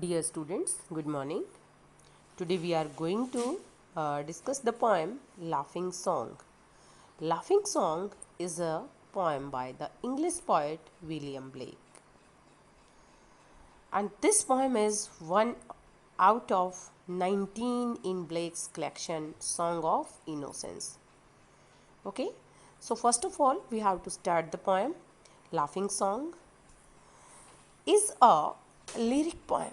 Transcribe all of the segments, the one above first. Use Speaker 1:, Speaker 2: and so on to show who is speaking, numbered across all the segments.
Speaker 1: Dear students, good morning. Today we are going to discuss the poem Laughing Song. Laughing Song is a poem by the English poet William Blake. And this poem is one out of 19 in Blake's collection Song of Innocence. Okay, so first of all, we have to start the poem. Laughing Song is a lyric poem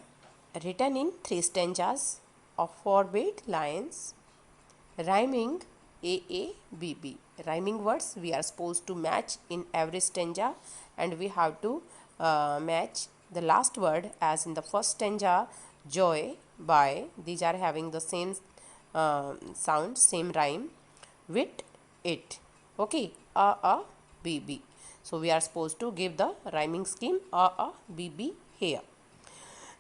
Speaker 1: written in 3 stanzas of 4 beat lines rhyming AABB. Rhyming words we are supposed to match in every stanza, and we have to match the last word as in the first stanza joy by. These are having the same sound, same rhyme with it. Okay, B B. So we are supposed to give the rhyming scheme B B here.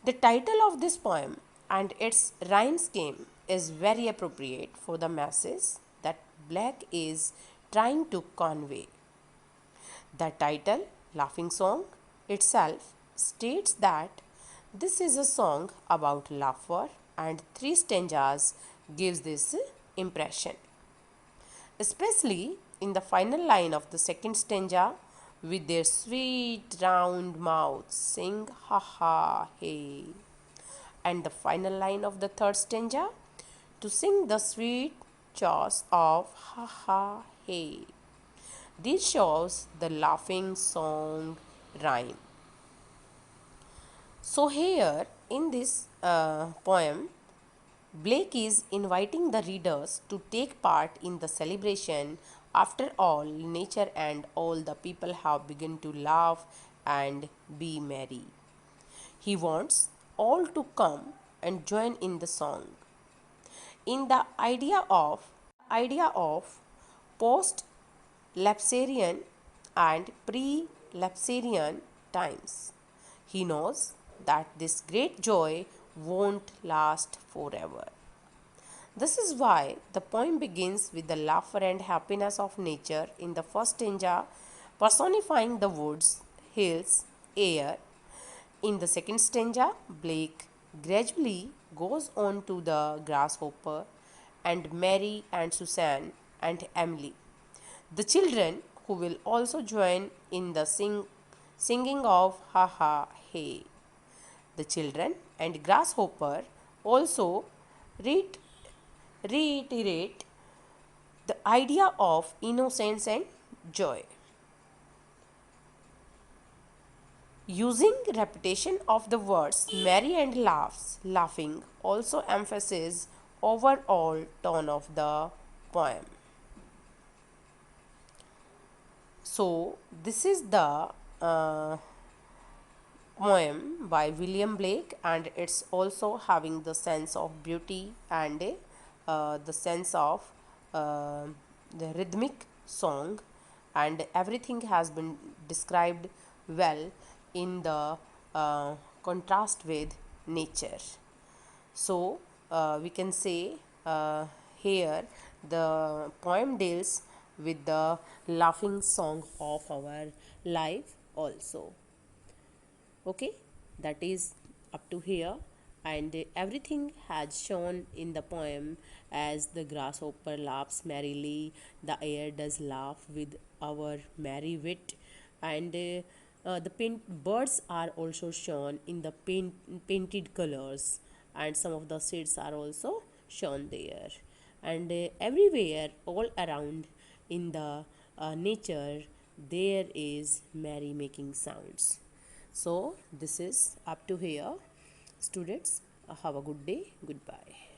Speaker 1: The title of this poem and its rhyme scheme is very appropriate for the message that Blake is trying to convey. The title, Laughing Song, itself states that this is a song about laughter, and 3 stanzas gives this impression. Especially in the final line of the second stanza, with their sweet round mouths sing ha ha hey, and the final line of the third stanza to sing the sweet chorus of ha ha hey. This shows the laughing song rhyme. So here in this poem, Blake is inviting the readers to take part in the celebration. After all, nature and all the people have begun to laugh and be merry. He wants all to come and join in the song. In the idea of post Lapsarian and pre Lapsarian times, he knows that this great joy won't last forever. This is why the poem begins with the laughter and happiness of nature in the first stanza, personifying the woods, hills, air. In the second stanza, Blake gradually goes on to the grasshopper and Mary and Susan and Emily, the children who will also join in the singing of ha ha hey. The children and grasshopper also reiterate the idea of innocence and joy. Using repetition of the words merry and laughing also emphasizes overall tone of the poem. So this is the poem by William Blake, and it's also having the sense of beauty and the sense of the rhythmic song, and everything has been described well in the contrast with nature. So we can say here the poem deals with the laughing song of our life also. Okay, that is up to here, and everything has shown in the poem as the grasshopper laughs merrily, the air does laugh with our merry wit, and the birds are also shown in the painted colors, and some of the seeds are also shown there, and everywhere all around in the nature there is merry making sounds. So this is up to here. Students, have a good day. Goodbye.